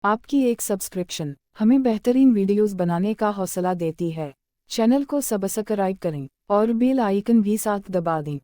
आपकी एक सब्सक्रिप्शन हमें बेहतरीन वीडियोस बनाने का हौसला देती है। चैनल को सब्सक्राइब करें और बेल आइकन भी साथ दबा दें।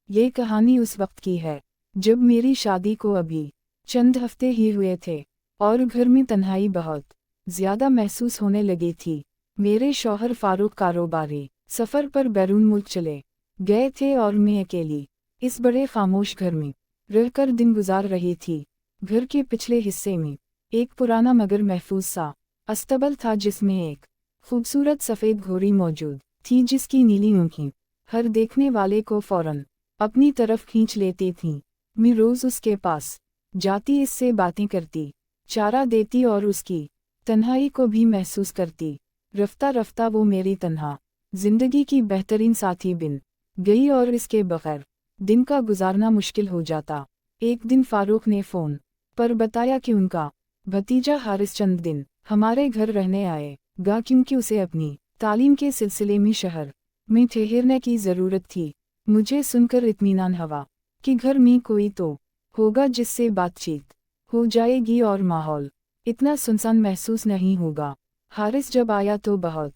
ये कहानी उस वक्त की है जब मेरी शादी को अभी चंद हफ्ते ही हुए थे और घर में तन्हाई बहुत ज़्यादा महसूस होने लगी थी। मेरे शौहर फारूक कारोबारी सफ़र पर बैरून मुल्क चले गए थे और मैं अकेली इस बड़े खामोश घर में रहकर दिन गुजार रही थी। घर के पिछले हिस्से में एक पुराना मगर महफूज सा अस्तबल था जिसमें एक खूबसूरत सफ़ेद घोड़ी मौजूद थी जिसकी नीली आँखें हर देखने वाले को फौरन अपनी तरफ खींच लेती थीं। मैं रोज़ उसके पास जाती, इससे बातें करती, चारा देती और उसकी तन्हाई को भी महसूस करती। रफ्ता रफ्ता वो मेरी तन्हा जिंदगी की बेहतरीन साथी बन गई और इसके बगैर दिन का गुजारना मुश्किल हो जाता। एक दिन फारूक ने फ़ोन पर बताया कि उनका भतीजा हारिस चंद दिन हमारे घर रहने आएगा क्योंकि उसे अपनी तालीम के सिलसिले में शहर में ठहरने की ज़रूरत थी। मुझे सुनकर इत्मीनान हुआ कि घर में कोई तो होगा जिससे बातचीत हो जाएगी और माहौल इतना सुनसान महसूस नहीं होगा। हारिस जब आया तो बहुत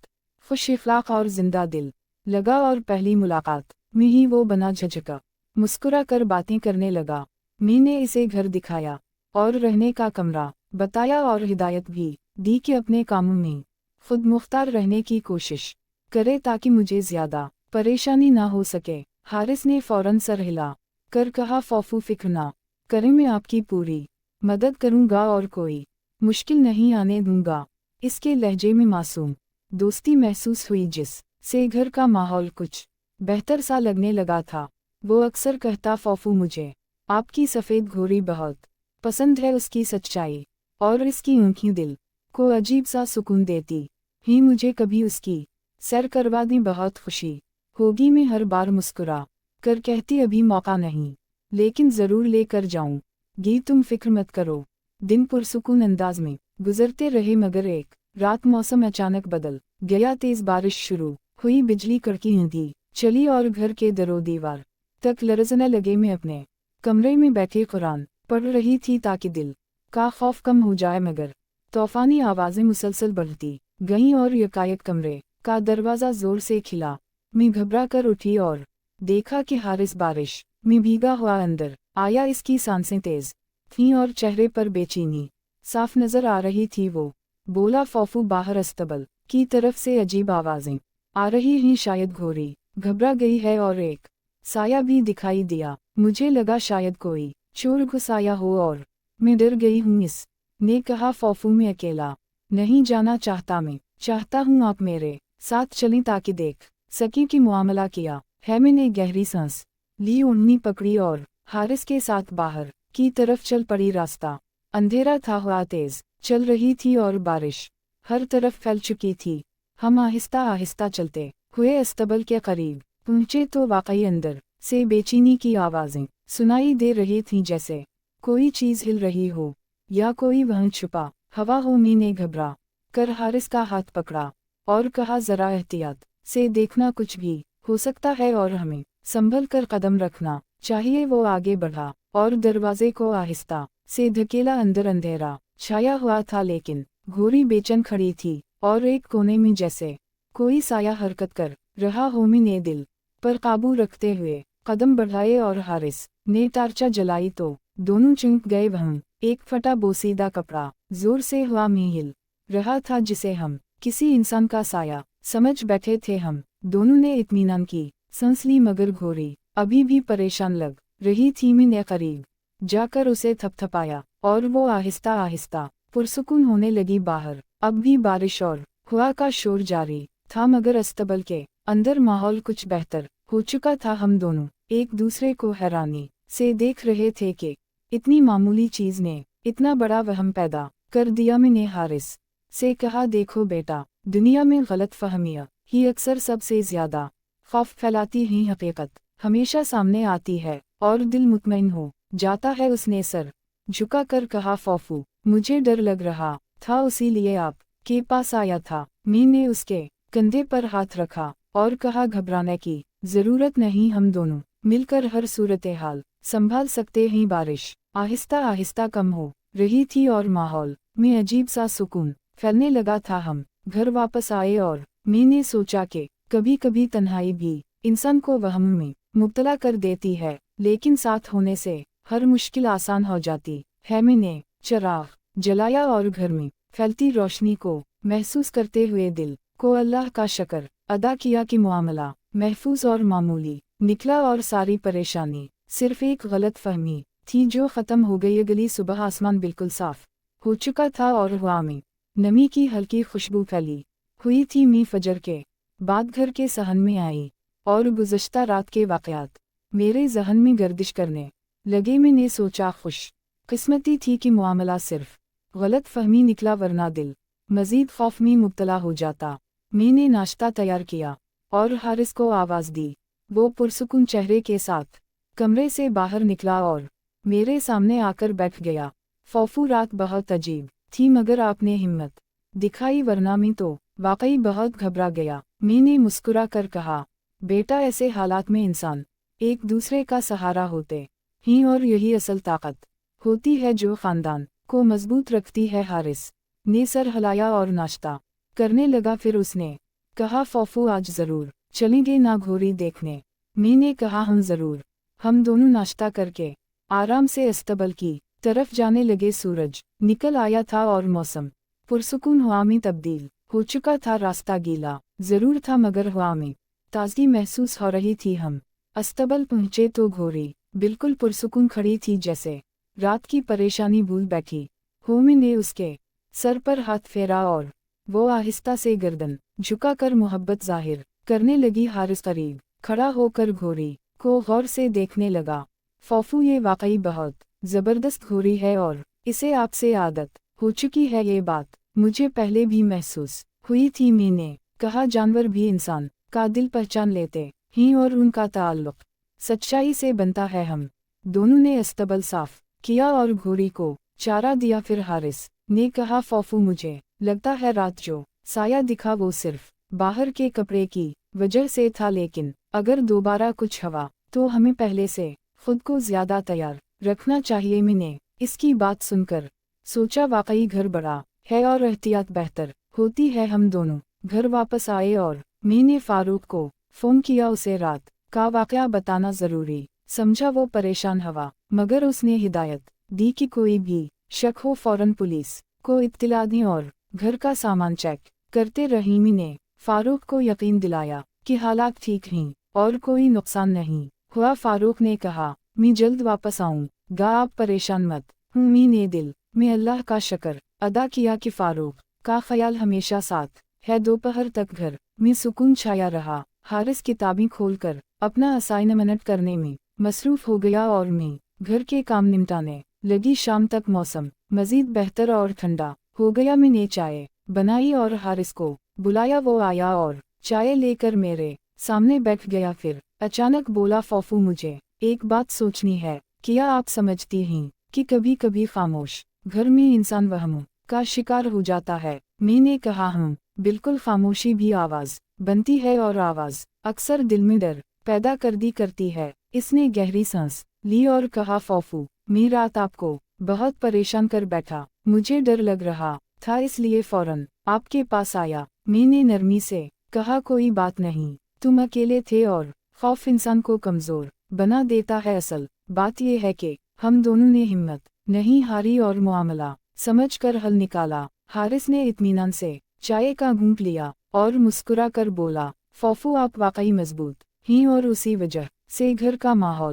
खुश इखलाक और जिंदा दिल लगा और पहली मुलाकात में ही वो बना झझका मुस्कुरा कर बातें करने लगा। मैंने इसे घर दिखाया और रहने का कमरा बताया और हिदायत भी दी कि अपने कामों में खुद मुख्तार रहने की कोशिश करे ताकि मुझे ज़्यादा परेशानी ना हो सके। हारिस ने फ़ौरन सर हिला कर कहा, फौफू फिक्र ना करें, मैं आपकी पूरी मदद करूँगा और कोई मुश्किल नहीं आने दूँगा। इसके लहजे में मासूम दोस्ती महसूस हुई जिस से घर का माहौल कुछ बेहतर सा लगने लगा था। वो अक्सर कहता, फौफू मुझे आपकी सफ़ेद घोड़ी बहुत पसंद है, उसकी सच्चाई और इसकी आँखें दिल को अजीब सा सुकून देती ही। मुझे कभी उसकी सैर करवा दें, बहुत खुशी होगी। मैं हर बार मुस्कुरा कर कहती, अभी मौका नहीं लेकिन ज़रूर ले कर जाऊँगी, तुम फिक्र मत करो। दिन पुरसुकून अंदाज में गुजरते रहे मगर एक रात मौसम अचानक बदल गया। तेज़ बारिश शुरू हुई, बिजली कड़की आंधी चली और घर के दरो दीवार तक लरज़ने लगे। मैं अपने कमरे में बैठे कुरान पढ़ रही थी ताकि दिल का खौफ कम हो जाए मगर तूफ़ानी आवाज़ें मुसलसल बढ़ती गईं और यकायक कमरे का दरवाज़ा ज़ोर से खिला। मैं घबरा कर उठी और देखा कि हारिस बारिश में भीगा हुआ अंदर आया। इसकी सांसें तेज़ थीं और चेहरे पर बेचैनी साफ नज़र आ रही थी। वो बोला, फौफू बाहर अस्तबल की तरफ से अजीब आवाज़ें आ रही हैं, शायद घोड़ी घबरा गई है और एक साया भी दिखाई दिया। मुझे लगा शायद कोई चोर घुस आया हो और मैं डर गई हूँ। इस ने कहा, फौफू मैं अकेला नहीं जाना चाहता, मैं चाहता हूँ आप मेरे साथ चलें ताकि देख सकें कि मामला किया है। मैंने गहरी सांस ली, ओढ़नी पकड़ी और हारिस के साथ बाहर की तरफ चल पड़ी। रास्ता अंधेरा था, हवा तेज चल रही थी और बारिश हर तरफ फैल चुकी थी। हम आहिस्ता आहिस्ता चलते हुए अस्तबल के करीब पहुँचे तो वाकई अंदर से बेचैनी की आवाज़ें सुनाई दे रही थीं, जैसे कोई चीज़ हिल रही हो या कोई वहाँ छुपा हवा हो। मैंने घबरा कर हारिस का हाथ पकड़ा और कहा, ज़रा एहतियात से देखना, कुछ भी हो सकता है और हमें संभल कर कदम रखना चाहिए। वो आगे बढ़ा और दरवाजे को आहिस्ता से धकेला। अंदर अंधेरा छाया हुआ था लेकिन घोड़ी बेचैन खड़ी थी और एक कोने में जैसे कोई साया हरकत कर रहा हो। मैंने दिल पर काबू रखते हुए कदम बढ़ाए और हारिस ने टार्चा जलाई तो दोनों चौंक गए। वहाँ एक फटा बोसीदा कपड़ा जोर से हवा में हिल रहा था जिसे हम किसी इंसान का साया समझ बैठे थे। हम दोनों ने इत्मीनान की सांस ली मगर घोड़ी अभी भी परेशान लग रही थी। मैंने करीब जाकर उसे थपथपाया और वो आहिस्ता आहिस्ता पुरसुकून होने लगी। बाहर अब भी बारिश और हवा का शोर जारी था मगर अस्तबल के अंदर माहौल कुछ बेहतर हो चुका था। हम दोनों एक दूसरे को हैरानी से देख रहे थे कि इतनी मामूली चीज़ ने इतना बड़ा वहम पैदा कर दिया। मैंने हारिस से कहा, देखो बेटा, दुनिया में गलत फहमियाँ ही अक्सर सबसे ज़्यादा खौफ फैलाती हैं। हकीकत हमेशा सामने आती है और दिल मुतमईन हो जाता है। उसने सर झुका कर कहा, फौफू मुझे डर लग रहा था, इसीलिए आप के पास आया था। मैंने उसके कंधे पर हाथ रखा और कहा, घबराने की ज़रूरत नहीं, हम दोनों मिलकर हर सूरत हाल संभाल सकते हैं। बारिश आहिस्ता आहिस्ता कम हो रही थी और माहौल में अजीब सा सुकून फैलने लगा था। हम घर वापस आए और मैंने सोचा कि कभी कभी तन्हाई भी इंसान को वहम में मुब्तला कर देती है, लेकिन साथ होने से हर मुश्किल आसान हो जाती है। मैंने चिराग जलाया और घर में फैलती रोशनी को महसूस करते हुए दिल को अल्लाह का शुक्र अदा किया कि मामला महफूज और मामूली निकला और सारी परेशानी सिर्फ एक गलत फहमी थी जो ख़त्म हो गई। अगली सुबह आसमान बिल्कुल साफ हो चुका था और हवा में नमी की हल्की खुशबू फैली हुई थी। मैं फजर के बाद घर के सहन में आई और गुज़श्ता रात के वाक़यात मेरे जहन में गर्दिश करने लगे। मैंने सोचा खुश किस्मती थी कि मामला सिर्फ गलत फहमी निकला, वरना दिल मज़ीद खौफ में मुब्तला हो जाता। मैंने नाश्ता तैयार किया और हारिस को आवाज़ दी। वो पुरसुकून चेहरे के साथ कमरे से बाहर निकला और मेरे सामने आकर बैठ गया। फौफू, रात बहुत अजीब थी मगर आपने हिम्मत दिखाई, वरना मैं तो वाकई बहुत घबरा गया। मैंने मुस्कुरा कर कहा, बेटा ऐसे हालात में इंसान एक दूसरे का सहारा होते हैं और यही असल ताकत होती है जो ख़ानदान को मजबूत रखती है। हारिस ने सर हिलाया और नाश्ता करने लगा। फिर उसने कहा, फौफू आज ज़रूर चलेंगे ना घोड़ी देखने? मैंने कहा, हम ज़रूर। हम दोनों नाश्ता करके आराम से अस्तबल की तरफ जाने लगे। सूरज निकल आया था और मौसम पुरसुकून हवा में तब्दील हो चुका था। रास्ता गीला ज़रूर था मगर हवा में ताज़गी महसूस हो रही थी। हम अस्तबल पहुँचे तो घोड़ी बिल्कुल पुरसुकून खड़ी थी, जैसे रात की परेशानी भूल बैठी हो। मैंने उसके सर पर हाथ फेरा और वो आहिस्ता से गर्दन झुकाकर मोहब्बत जाहिर करने लगी। हारिस करीब खड़ा होकर घोड़ी को गौर से देखने लगा। फौफू, ये वाकई बहुत ज़बरदस्त घोड़ी है और इसे आपसे आदत हो चुकी है। ये बात मुझे पहले भी महसूस हुई थी। मैंने कहा, जानवर भी इंसान का दिल पहचान लेते हैं और उनका ताल्लुक सच्चाई से बनता है। हम दोनों ने अस्तबल साफ किया और घोड़ी को चारा दिया। फिर हारिस ने कहा, फौफू, मुझे लगता है रात जो साया दिखा वो सिर्फ बाहर के कपड़े की वजह से था, लेकिन अगर दोबारा कुछ हुआ तो हमें पहले से खुद को ज़्यादा तैयार रखना चाहिए। मैंने इसकी बात सुनकर सोचा, वाकई घर बड़ा है और एहतियात बेहतर होती है। हम दोनों घर वापस आए और मैंने फारूक को फ़ोन किया। उसे रात का वाक़या बताना ज़रूरी समझा। वो परेशान हुआ मगर उसने हिदायत दी कि कोई भी शक हो फ़ौरन पुलिस को इत्तला दें और घर का सामान चेक करते रहीं। मैंने फारूक को यकीन दिलाया कि हालात ठीक हैं और कोई नुकसान नहीं हुआ। फारूक ने कहा, मैं जल्द वापस आऊँगा, आप परेशान मत हूँ। मैंने दिल में अल्लाह का शुक्र अदा किया कि फारूक का ख्याल हमेशा साथ है। दोपहर तक घर में सुकून छाया रहा। हारिस किताबें खोलकर अपना असाइनमेंट करने में मसरूफ़ हो गया और मैं घर के काम निपटाने लगी। शाम तक मौसम मज़ीद बेहतर और ठंडा हो गया। मैंने चाय बनाई और हारिस को बुलाया। वो आया और चाय लेकर मेरे सामने बैठ गया। फिर अचानक बोला, फौफू, मुझे एक बात सोचनी है। क्या आप समझती हैं कि कभी कभी खामोश घर में इंसान वहम का शिकार हो जाता है? मैंने कहा, हम बिल्कुल, खामोशी भी आवाज़ बनती है और आवाज़ अक्सर दिल में डर पैदा करती है। इसने गहरी सांस ली और कहा, फौफू, मैं रात आपको बहुत परेशान कर बैठा। मुझे डर लग रहा था, इसलिए फ़ौरन आपके पास आया। मैंने नरमी से कहा, कोई बात नहीं, तुम अकेले थे और खौफ इंसान को कमज़ोर बना देता है। असल बात यह है कि हम दोनों ने हिम्मत नहीं हारी और मामला समझ कर हल निकाला। हारिस ने इत्मीनान से चाय का घूंट लिया और मुस्कुरा कर बोला, फौफू, आप वाकई मजबूत हैं और उसी वजह से घर का माहौल